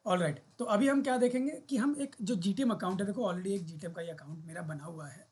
Alright, तो अभी हम क्या देखेंगे कि हम एक जो जीटीएम अकाउंट है, देखो ऑलरेडी एक जीटीएम का ये अकाउंट मेरा बना हुआ है,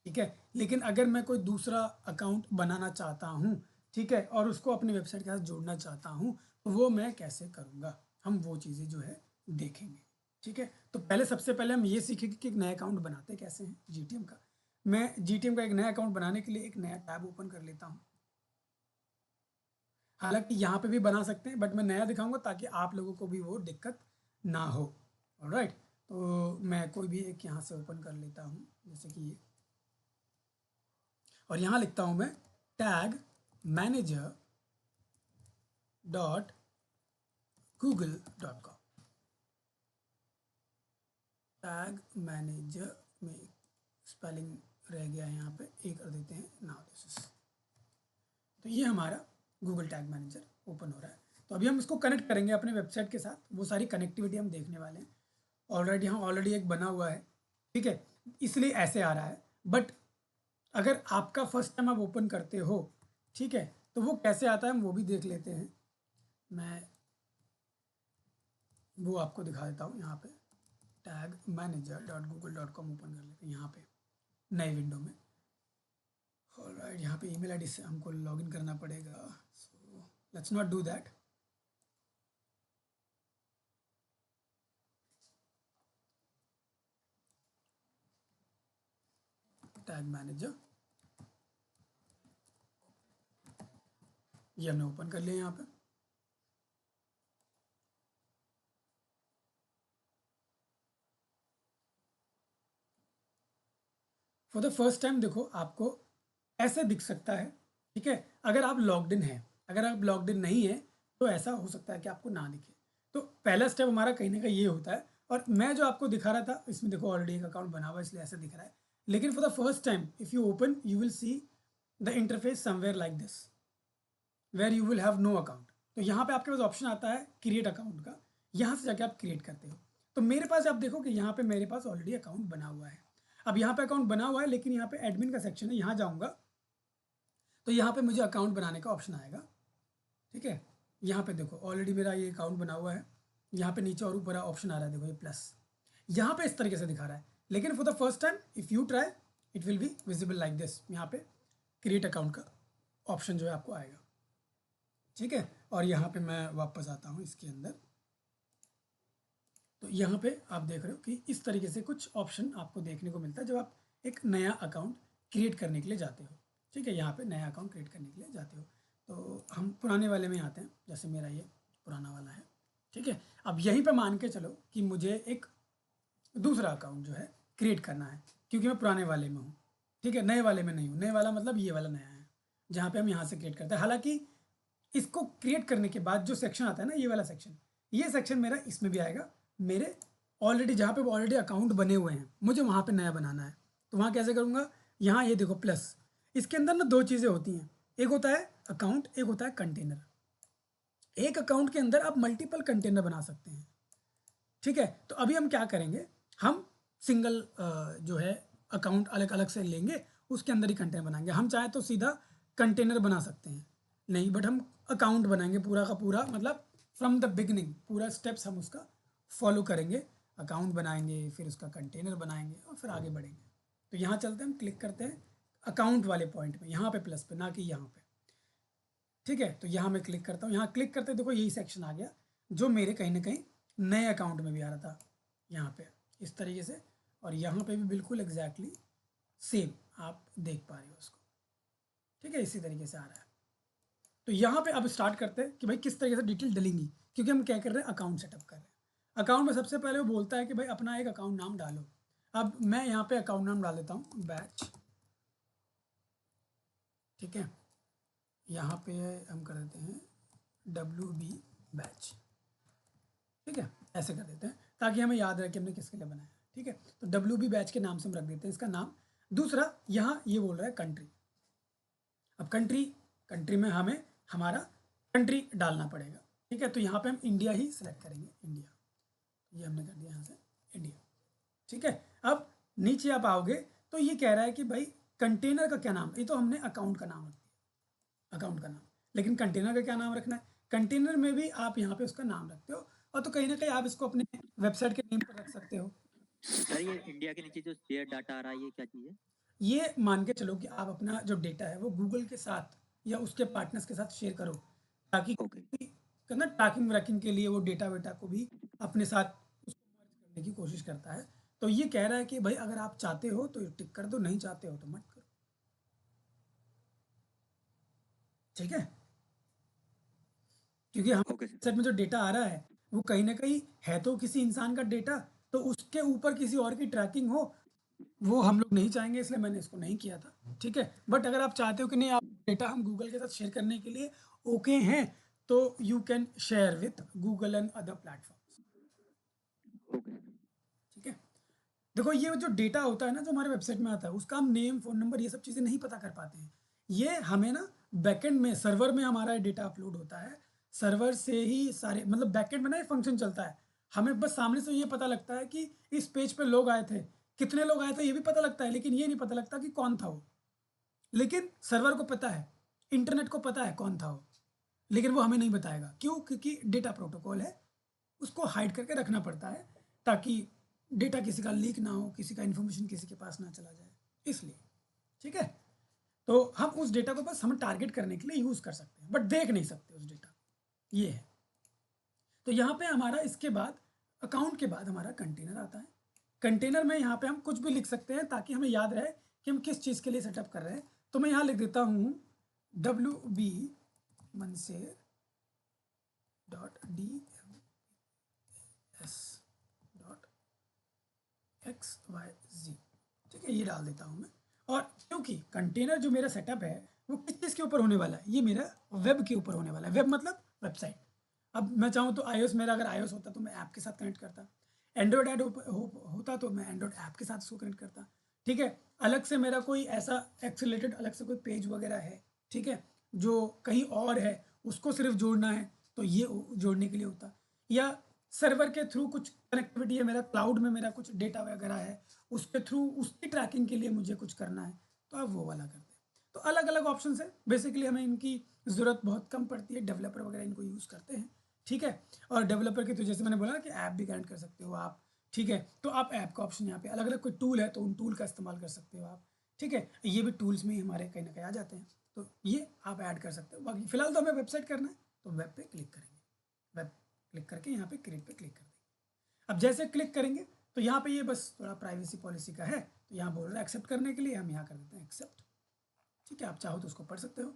ठीक है। लेकिन अगर मैं कोई दूसरा अकाउंट बनाना चाहता हूँ, ठीक है, और उसको अपनी वेबसाइट के साथ जोड़ना चाहता हूँ, तो वो मैं कैसे करूँगा, हम वो चीज़ें जो है देखेंगे, ठीक है। तो पहले सबसे पहले हम ये सीखेंगे कि एक नया अकाउंट बनाते कैसे हैं जीटीएम का। मैं जीटीएम का एक नया अकाउंट बनाने के लिए एक नया टैब ओपन कर लेता हूँ। हालांकि यहाँ पे भी बना सकते हैं, बट मैं नया दिखाऊंगा ताकि आप लोगों को भी वो दिक्कत ना हो। ऑलराइट, तो मैं कोई भी एक यहाँ से ओपन कर लेता हूँ, जैसे कि ये, और यहाँ लिखता हूँ मैं tag manager dot Google dot com. Tag manager में स्पेलिंग रह गया है, यहाँ पे ए कर देते हैं, नाउ दिस इज। तो ये हमारा गूगल टैग मैनेजर ओपन हो रहा है। तो अभी हम इसको कनेक्ट करेंगे अपने वेबसाइट के साथ, वो सारी कनेक्टिविटी हम देखने वाले हैं। ऑलरेडी यहाँ ऑलरेडी एक बना हुआ है, ठीक है, इसलिए ऐसे आ रहा है। बट अगर आपका फर्स्ट टाइम आप ओपन करते हो, ठीक है, तो वो कैसे आता है हम वो भी देख लेते हैं। मैं वो आपको दिखा देता हूँ। यहाँ पे tag manager dot Google dot com open कर लेते हैं यहाँ पे नई विंडो में। ऑलराइट, यहाँ पे ईमेल आईडी से हमको लॉगिन करना पड़ेगा, so let's not do that. Tag manager ये हमने ओपन कर लिया यहाँ पे। फॉर द फर्स्ट टाइम देखो आपको ऐसे दिख सकता है, ठीक है। अगर आप लॉग्ड इन है, अगर आप लॉग्ड इन नहीं है तो ऐसा हो सकता है कि आपको ना दिखे। तो पहला स्टेप हमारा कहीं ना कहीं ये होता है। और मैं जो आपको दिखा रहा था इसमें देखो ऑलरेडी एक अकाउंट बना हुआ है, इसलिए ऐसा दिख रहा है। लेकिन for the first time if you open you will see the interface somewhere like this where you will have no account. तो यहाँ पे आपके पास ऑप्शन आता है क्रिएट अकाउंट का, यहाँ से जाके आप क्रिएट करते हो। तो मेरे पास आप देखो कि यहाँ पे मेरे पास ऑलरेडी अकाउंट बना हुआ है। अब यहाँ पे अकाउंट बना हुआ है, लेकिन यहाँ पे एडमिन का सेक्शन है, यहाँ जाऊँगा तो यहाँ पे मुझे अकाउंट बनाने का ऑप्शन आएगा, ठीक है। यहाँ पे देखो ऑलरेडी मेरा ये अकाउंट बना हुआ है। यहाँ पे नीचे और ऊपर ऑप्शन आ रहा है, देखो ये प्लस, यहाँ पे इस तरीके से दिखा रहा है। लेकिन for the first time if you try it will be visible like this. यहाँ पे क्रिएट अकाउंट का ऑप्शन जो है आपको आएगा, ठीक है। और यहाँ पे मैं वापस आता हूँ इसके अंदर। तो यहाँ पे आप देख रहे हो कि इस तरीके से कुछ ऑप्शन आपको देखने को मिलता है जब आप एक नया अकाउंट क्रिएट करने के लिए जाते हो, ठीक है। यहाँ पे नया अकाउंट क्रिएट करने के लिए जाते हो। तो हम पुराने वाले में आते हैं, जैसे मेरा ये पुराना वाला है, ठीक है। अब यहीं पे मान के चलो कि मुझे एक दूसरा अकाउंट जो है क्रिएट करना है, क्योंकि मैं पुराने वाले में हूँ, ठीक है, नए वाले में नहीं हूँ। नए वाला मतलब ये वाला नया है, जहाँ पे हम यहाँ से क्रिएट करते हैं। हालांकि इसको क्रिएट करने के बाद जो सेक्शन आता है ना, ये वाला सेक्शन, ये सेक्शन मेरा इसमें भी आएगा। मेरे ऑलरेडी जहाँ पे ऑलरेडी अकाउंट बने हुए हैं, मुझे वहाँ पे नया बनाना है। तो वहाँ कैसे करूँगा, यहाँ ये देखो प्लस, इसके अंदर ना दो चीज़ें होती हैं, एक होता है अकाउंट, एक होता है कंटेनर। एक अकाउंट के अंदर आप मल्टीपल कंटेनर बना सकते हैं, ठीक है। तो अभी हम क्या करेंगे, हम सिंगल जो है अकाउंट अलग अलग से लेंगे, उसके अंदर ही कंटेनर बनाएंगे। हम चाहे तो सीधा कंटेनर बना सकते हैं, नहीं, बट हम अकाउंट बनाएंगे पूरा का पूरा, मतलब फ्रॉम द बिगनिंग पूरा स्टेप्स हम उसका फॉलो करेंगे। अकाउंट बनाएंगे, फिर उसका कंटेनर बनाएंगे और फिर आगे बढ़ेंगे। तो यहाँ चलते हैं, हम क्लिक करते हैं अकाउंट वाले पॉइंट पे, यहाँ पे प्लस पे, ना कि यहाँ पे, ठीक है। तो यहाँ मैं क्लिक करता हूँ, यहाँ क्लिक करते देखो यही सेक्शन आ गया जो मेरे कहीं ना कहीं नए अकाउंट में भी आ रहा था, यहाँ पे इस तरीके से। और यहाँ पे भी बिल्कुल एग्जैक्टली सेम आप देख पा रहे हो उसको, ठीक है, इसी तरीके से आ रहा है। तो यहाँ पे अब स्टार्ट करते हैं कि भाई किस तरीके से डिटेल डलेंगी, क्योंकि हम क्या कर रहे हैं, अकाउंट सेटअप कर रहे हैं। अकाउंट में सबसे पहले वो बोलता है कि भाई अपना एक अकाउंट नाम डालो। अब मैं यहाँ पे अकाउंट नाम डाल देता हूँ बैच, ठीक है। यहाँ पे हम कर देते हैं WB बैच, ठीक है, ऐसे कर देते हैं ताकि हमें याद रहे कि हमने किसके लिए बनाया है, ठीक है। तो WB बैच के नाम से हम रख देते हैं इसका नाम। दूसरा, यहाँ ये बोल रहा है कंट्री। अब कंट्री में हमें हमारा कंट्री डालना पड़ेगा, ठीक है। तो यहाँ पे हम इंडिया ही सिलेक्ट करेंगे, इंडिया, ये हमने कर दिया यहाँ से इंडिया, ठीक है। अब नीचे आप आओगे तो ये कह रहा है कि भाई कंटेनर का क्या नाम, ये तो हमने अकाउंट का नाम रख दिया, अकाउंट का नाम, लेकिन कंटेनर का क्या नाम रखना है। कंटेनर में भी आप यहाँ पे उसका नाम रखते हो, और तो कहीं ना कहीं आप इसको अपने वेबसाइट के नेम पर रख सकते हो। सर ये इंडिया के नीचे जो शेयर डाटा आ रहा है ये क्या चीज़ है? ये मान के चलो कि आप अपना जो डेटा है वो गूगल के साथ या उसके पार्टनर्स के साथ शेयर करो, ताकि ओके करना ट्रैकिंग व्रैकिंग के लिए वो डेटा वेटा को भी अपने साथ उसको मर्ज करने की कोशिश करता है। तो ये कह रहा है कि भाई अगर आप चाहते हो तो टिक कर दो, नहीं चाहते हो तो मत करो। ठीक है, क्योंकि हम ओके सर। वेबसाइट में जो डेटा आ रहा है वो कहीं ना कहीं है तो किसी इंसान का डेटा, तो उसके ऊपर किसी और की ट्रैकिंग हो वो हम लोग नहीं चाहेंगे, इसलिए मैंने इसको नहीं किया था। ठीक है, बट अगर आप चाहते हो कि नहीं, आप डेटा हम गूगल के साथ शेयर करने के लिए ओके हैं, तो you can share with Google and other platforms. Okay ठीक है, देखो ये जो डेटा होता है ना जो हमारे वेबसाइट में आता है, उसका हम नेम, फ़ोन नंबर, ये सब चीज़ें नहीं पता कर पाते हैं। ये हमें ना बैकएंड में, सर्वर में हमारा डेटा अपलोड होता है। सर्वर से ही सारे, मतलब बैकएंड में ना ये फंक्शन चलता है। हमें बस सामने से ये पता लगता है कि इस पेज पे लोग आए थे, कितने लोग आए थे ये भी पता लगता है, लेकिन ये नहीं पता लगता कि कौन था वो। लेकिन सर्वर को पता है, इंटरनेट को पता है कौन था वो, लेकिन वो हमें नहीं बताएगा। क्यों? क्योंकि डेटा प्रोटोकॉल है, उसको हाइड करके रखना पड़ता है, ताकि डेटा किसी का लीक ना हो, किसी का इन्फॉर्मेशन किसी के पास ना चला जाए, इसलिए। ठीक है, तो हम उस डेटा को बस हम टारगेट करने के लिए यूज़ कर सकते हैं, बट देख नहीं सकते उस डेटा को। ये है। तो यहाँ पे हमारा इसके बाद, अकाउंट के बाद हमारा कंटेनर आता है। कंटेनर में यहाँ पे हम कुछ भी लिख सकते हैं ताकि हमें याद रहे कि हम किस चीज़ के लिए सेटअप कर रहे हैं। तो मैं यहाँ लिख देता हूँ WB मनसेर .dms .xyz। ठीक है, ये डाल देता हूँ मैं। और क्योंकि कंटेनर जो मेरा सेटअप है वो किस चीज़ के ऊपर होने वाला है, ये मेरा वेब के ऊपर होने वाला है। वेब मतलब वेबसाइट। अब मैं चाहूँ तो iOS, मेरा अगर iOS होता तो मैं ऐप के साथ कनेक्ट करता, एंड्रॉयड ऐड होता तो मैं एंड्रॉयड ऐप के साथ उसको कनेक्ट करता। ठीक है, अलग से मेरा कोई ऐसा एक्स अलग से कोई पेज वगैरह है, ठीक है, जो कहीं और है, उसको सिर्फ जोड़ना है तो ये जोड़ने के लिए होता। या सर्वर के थ्रू कुछ कनेक्टिविटी है, मेरा क्लाउड में मेरा कुछ डेटा वगैरह है, उसके थ्रू उसकी ट्रैकिंग के लिए मुझे कुछ करना है, तो आप वो वाला करते हैं। तो अलग अलग ऑप्शन है, बेसिकली हमें इनकी ज़रूरत बहुत कम पड़ती है, डेवलपर वगैरह इनको यूज़ करते हैं। ठीक है, और डेवलपर के तो जैसे मैंने बोला कि ऐप भी कनेक्ट कर सकते हो आप। ठीक है, तो आप ऐप का ऑप्शन यहाँ पे अलग अलग, कोई टूल है तो उन टूल का इस्तेमाल कर सकते हो आप। ठीक है, ये भी टूल्स में ही हमारे कहीं ना कहीं आ जाते हैं, तो ये आप ऐड कर सकते हो। बाकी फिलहाल तो हमें वेबसाइट करना है, तो वेब पे क्लिक करेंगे, वेब क्लिक करके यहाँ पे क्रिएट पे क्लिक कर देंगे। अब जैसे क्लिक करेंगे तो यहाँ पे ये बस थोड़ा प्राइवेसी पॉलिसी का है, तो यहाँ बोल रहा है एक्सेप्ट करने के लिए, हम यहाँ कर देते हैं एक्सेप्ट। ठीक है, आप चाहो तो उसको पढ़ सकते हो,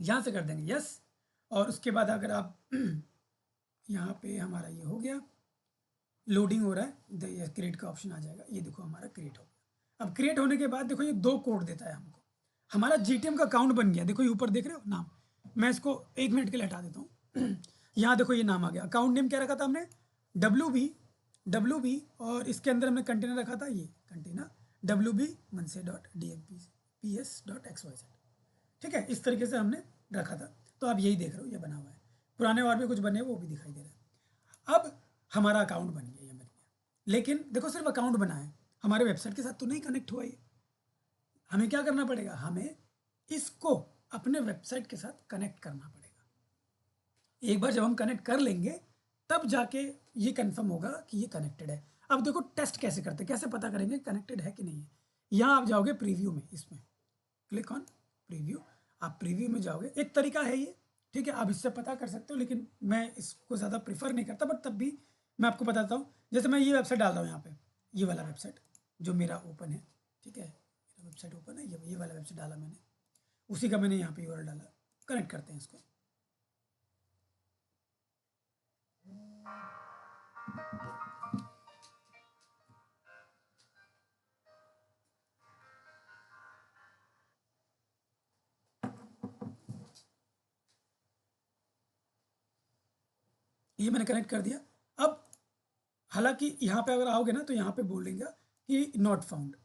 यहाँ से कर देंगे यस। और उसके बाद अगर आप यहाँ पे हमारा ये हो गया, लोडिंग हो रहा है, ये क्रिएट का ऑप्शन आ जाएगा, ये देखो हमारा क्रिएट हो गया। अब क्रिएट होने के बाद देखो ये 2 कोड देता है हमको, हमारा GTM का अकाउंट बन गया। देखो ये ऊपर देख रहे हो नाम, मैं इसको 1 मिनट के लिए हटा देता हूँ। यहाँ देखो ये नाम आ गया, अकाउंट नेम क्या रखा था हमने, WB और इसके अंदर हमने कंटेनर रखा था, ये कंटेनर WB manse.dmps.xyz। ठीक है, इस तरीके से हमने रखा था, तो आप यही देख रहे हो ये बना हुआ है। पुराने और भी कुछ बने वो भी दिखाई दे रहे हैं। अब हमारा अकाउंट बन गया, ये बन गया, लेकिन देखो सिर्फ अकाउंट बना है, हमारे वेबसाइट के साथ तो नहीं कनेक्ट हुआ ये। हमें क्या करना पड़ेगा, हमें इसको अपने वेबसाइट के साथ कनेक्ट करना पड़ेगा। एक बार जब हम कनेक्ट कर लेंगे तब जाके ये कंफर्म होगा कि ये कनेक्टेड है। अब देखो टेस्ट कैसे करते हैं, कैसे पता करेंगे कनेक्टेड है कि नहीं है। यहाँ आप जाओगे प्रीव्यू में, इसमें क्लिक ऑन प्रीव्यू, आप प्रीव्यू में जाओगे, एक तरीका है ये। ठीक है, आप इससे पता कर सकते हो, लेकिन मैं इसको ज़्यादा प्रीफर नहीं करता, बट तब भी मैं आपको बताता हूँ। जैसे मैं ये वेबसाइट डाल रहा हूँ यहाँ पे, ये वाला वेबसाइट जो मेरा ओपन है, ठीक है, मेरा वेबसाइट ओपन है, ये वाला वेबसाइट डाला मैंने, उसी का मैंने यहाँ पे URL डाला। कनेक्ट करते हैं इसको। ये मैंने कनेक्ट कर दिया। अब हालांकि यहाँ पे अगर आओगे ना तो यहाँ पे बोलेंगे कि नॉट फाउंड।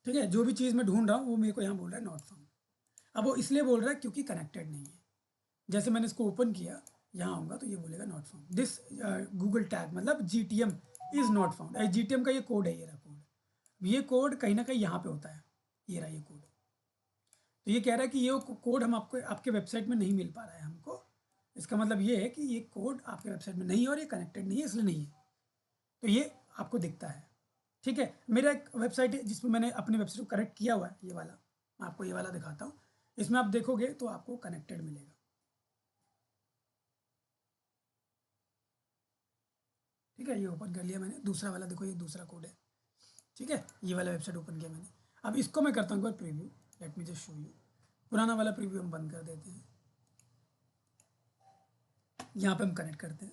ठीक है, जो भी चीज़ मैं ढूंढ रहा हूँ वो मेरे को यहाँ बोल रहा है नॉट फाउंड। अब वो इसलिए बोल रहा है क्योंकि कनेक्टेड नहीं है। जैसे मैंने इसको ओपन किया, यहाँ आऊँगा तो ये बोलेगा not found, this Google tag मतलब GTM is not found. GTM का ये कोड है, ये रहा कोड। ये कोड कहीं ना कहीं यहाँ पे होता है, ये रहा ये कोड। तो ये कह रहा है कि ये कोड हम आपको आपके वेबसाइट में नहीं मिल पा रहा है हमको, इसका मतलब ये है कि ये कोड आपके वेबसाइट में नहीं है और ये कनेक्टेड नहीं है, इसलिए नहीं है। तो ये आपको दिखता है। ठीक है, मेरा एक वेबसाइट है जिसमें मैंने अपनी वेबसाइट को कनेक्ट किया हुआ है, ये वाला। मैं आपको ये वाला दिखाता हूँ। इसमें आप देखोगे तो आपको कनेक्टेड मिलेगा। ठीक है, ये ओपन कर लिया मैंने। दूसरा वाला देखो, ये दूसरा कोड है। ठीक है, ये वाला वेबसाइट ओपन किया मैंने। अब इसको मैं करता हूँ एक बार preview. Let me just show you. पुराना वाला प्रीव्यू हम बंद कर देते हैं। यहाँ पे हम कनेक्ट करते हैं।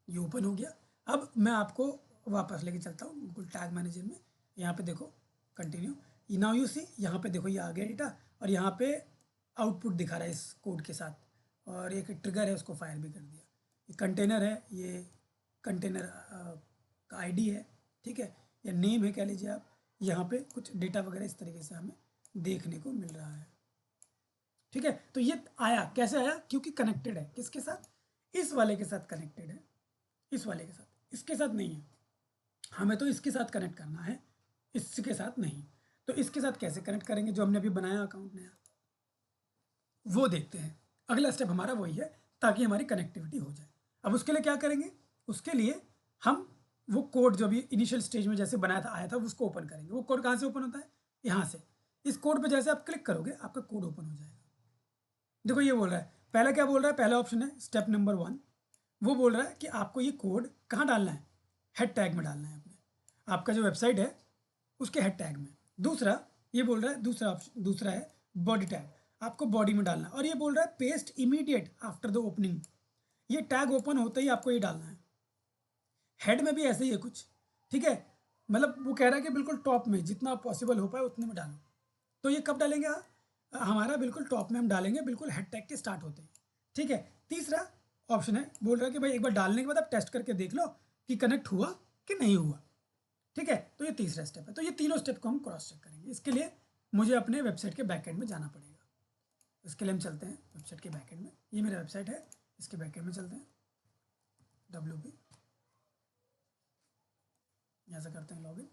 ये ओपन हो गया। अब मैं आपको वापस लेके चलता हूँ गूगल टैग मैनेजर में। यहाँ पे देखो कंटिन्यू, नाउ यू सी, यहाँ पे देखो ये आ गया डेटा, और यहाँ पे आउटपुट दिखा रहा है इस कोड के साथ, और एक ट्रिगर है उसको फायर भी कर दिया। ये कंटेनर है, ये कंटेनर का आईडी है। ठीक है, या नेम है कह लीजिए आप। यहाँ पे कुछ डेटा वगैरह इस तरीके से हमें देखने को मिल रहा है। ठीक है, तो ये आया कैसे आया, क्योंकि कनेक्टेड है किसके साथ, इस वाले के साथ कनेक्टेड है, इस वाले के साथ, इसके साथ नहीं है। हमें तो इसके साथ कनेक्ट करना है, इसके साथ नहीं। तो इसके साथ कैसे कनेक्ट करेंगे, जो हमने अभी बनाया अकाउंट नया, वो देखते हैं। अगला स्टेप हमारा वही है, ताकि हमारी कनेक्टिविटी हो जाए। अब उसके लिए क्या करेंगे, उसके लिए हम वो कोड जो अभी इनिशियल स्टेज में जैसे बनाया था, आया था, उसको ओपन करेंगे। वो कोड कहाँ से ओपन होता है, यहाँ से। इस कोड पे जैसे आप क्लिक करोगे आपका कोड ओपन हो जाएगा। देखो ये बोल रहा है, पहला क्या बोल रहा है, पहला ऑप्शन है स्टेप नंबर 1। वो बोल रहा है कि आपको ये कोड कहाँ डालना है, हेड टैग में डालना है अपने, आपका जो वेबसाइट है उसके हेड टैग में। दूसरा ये बोल रहा है, दूसरा ऑप्शन, दूसरा है बॉडी टैग, आपको बॉडी में डालना है। और ये बोल रहा है paste immediate after the opening, ये टैग ओपन होते ही आपको ये डालना है। हेड में भी ऐसे ही है कुछ। ठीक है, मतलब वो कह रहा है कि बिल्कुल टॉप में जितना पॉसिबल हो पाए उतने में डालो। तो ये कब डालेंगे हमारा बिल्कुल टॉप में हम डालेंगे, बिल्कुल हेड टैग के स्टार्ट होते हैं। ठीक है, तीसरा ऑप्शन है, बोल रहा है कि भाई एक बार डालने के बाद आप टेस्ट करके देख लो कि कनेक्ट हुआ कि नहीं हुआ। ठीक है, तो ये तीसरा स्टेप है। तो ये तीनों स्टेप को हम क्रॉस चेक करेंगे। इसके लिए मुझे अपने वेबसाइट के बैकएंड में जाना पड़ेगा। इसके लिए हम चलते हैं वेबसाइट के बैकएंड में। ये मेरा वेबसाइट है, इसके बैकएंड में चलते हैं। WP, यहाँ से करते हैं लॉगिन।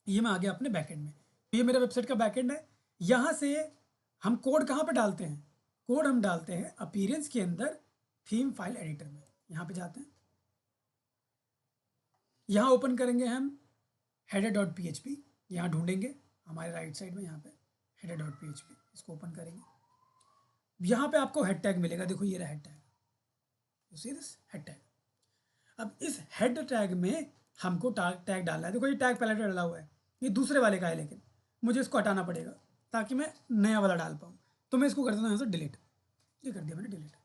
ये मैं आ गया अपने बैकएंड में। ये मेरा वेबसाइट का बैकएंड है। यहाँ से हम कोड कहाँ पे डालते हैं, कोड हम डालते हैं अपीयरेंस के अंदर थीम फाइल एडिटर में। यहाँ पे जाते हैं, यहाँ ओपन करेंगे हम header.php। यहाँ ढूंढेंगे हमारे राइट साइड में, यहाँ पे header.php, इसको ओपन करेंगे। यहाँ पे आपको हेड टैग मिलेगा, देखो ये रहा head tag, you see this head tag. अब इस हेड टैग में हमको टैग डालना है। देखो ये टैग पहले डाला हुआ है, ये दूसरे वाले का है, लेकिन मुझे इसको हटाना पड़ेगा ताकि मैं नया वाला डाल पाऊँ। तो मैं इसको कर देता हूँ यहाँ से डिलीट। ये कर दिया मैंने डिलीट।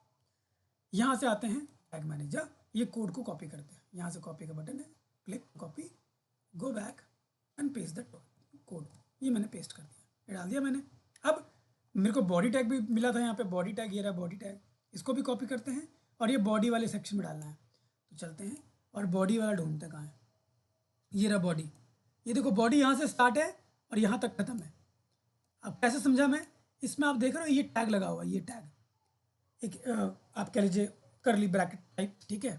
यहाँ से आते हैं टैग मैनेजर, ये कोड को कॉपी करते हैं। यहाँ से कॉपी का बटन है, click copy, go back and paste the code. ये मैंने पेस्ट कर दिया, ये डाल दिया मैंने। अब मेरे को बॉडी टैग भी मिला था यहाँ पे, बॉडी टैग, ये रहा बॉडी टैग, इसको भी कॉपी करते हैं और ये बॉडी वाले सेक्शन में डालना है। तो चलते हैं और बॉडी वाला ढूंढते हैं कहाँ है। ये रहा बॉडी, ये देखो बॉडी यहाँ से स्टार्ट है और यहाँ तक खत्म है। अब कैसे समझा मैं, इसमें आप देख रहे हो ये टैग लगा हुआ है, ये टैग एक आप कह लीजिए करली ब्रैकेट टाइप। ठीक है,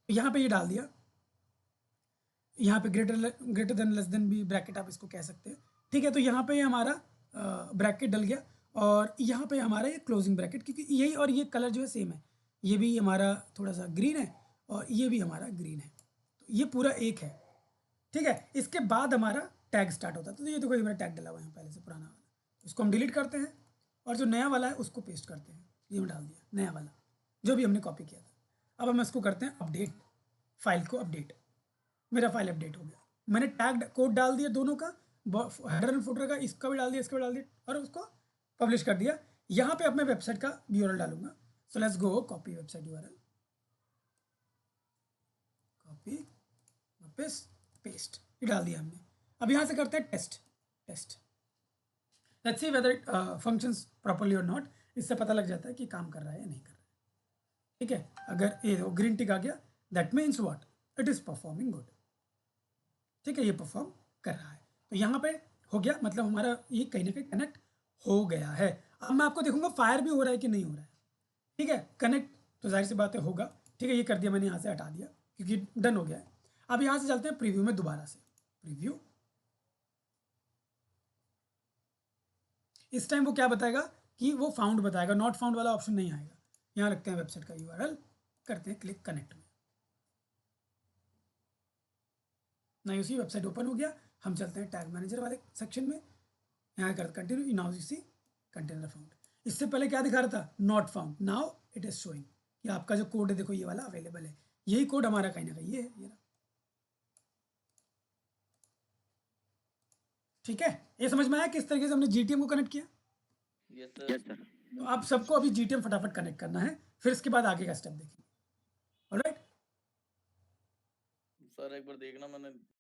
तो यहाँ पे ये डाल दिया। यहाँ पे ग्रेटर देन लेस देन भी ब्रैकेट आप इसको कह सकते हैं। ठीक है, तो यहाँ पे हमारा ब्रैकेट डल गया और यहाँ पे हमारा ये क्लोजिंग ब्रैकेट, क्योंकि यही और ये कलर जो है सेम है। ये भी हमारा थोड़ा सा ग्रीन है और ये भी हमारा ग्रीन है, तो ये पूरा एक है। ठीक है, इसके बाद हमारा टैग स्टार्ट होता है। तो ये देखो ये मेरा टैग डला हुआ है पहले से पुराना वाला, इसको हम डिलीट करते हैं और जो नया वाला है उसको पेस्ट करते हैं। ये मैं डाल दिया नया वाला जो भी हमने कॉपी किया था। अब हम इसको करते हैं अपडेट, फाइल को अपडेट। मेरा फाइल अपडेट हो गया, मैंने टैग कोड डाल दिया दोनों का, हेडर एंड फुटर का, इसका भी डाल दिया, इसका भी डाल दिया और उसको पब्लिश कर दिया। यहाँ पे अब मैं वेबसाइट का URL डालूंगा। So let's go copy website URL, copy वापस पेस्ट, ये डाल दिया हमने। अब यहाँ से करते हैं test. Let's see whether it functions properly और नॉट। इससे पता लग जाता है कि काम कर रहा है या नहीं कर रहा है। ठीक है, अगर ये ग्रीन टिक आ गया that means what, it is performing good. ठीक है, ये परफॉर्म कर रहा है। तो यहाँ पे हो गया, मतलब हमारा ये कहीं ना कहीं कनेक्ट हो गया है। अब मैं आपको देखूंगा फायर भी हो रहा है कि नहीं हो रहा है। ठीक है, कनेक्ट तो जाहिर सी बात है होगा। ठीक है, ये कर दिया मैंने, यहाँ से हटा दिया क्योंकि डन हो गया है। अब यहाँ से चलते हैं प्रीव्यू में दोबारा से, प्रीव्यू। इस टाइम वो क्या बताएगा कि वो फाउंड बताएगा, नॉट फाउंड वाला ऑप्शन नहीं आएगा। यहाँ रखते हैं वेबसाइट का यूआरएल, करते हैं क्लिक कनेक्ट में, नहीं उसी वेबसाइट ओपन हो गया। हम चलते हैं टैग मैनेजर वाले सेक्शन में, यहाँ कर continue, now you see container found. इससे पहले क्या दिखा रहा था, not found, now it is showing कि आपका जो कोड है देखो ये वाला अवेलेबल है। यही कोड हमारा कहीं ना कहीं ये है, ये रहा। ठीक है, ये समझ में आया किस तरीके से हमने जीटीएम को कनेक्ट किया। Yes sir. तो आप सबको अभी जीटीएम फटाफट कनेक्ट करना है, फिर इसके बाद आगे का स्टेप देखेंगे। ऑलराइट सर एक बार देखना, मैंने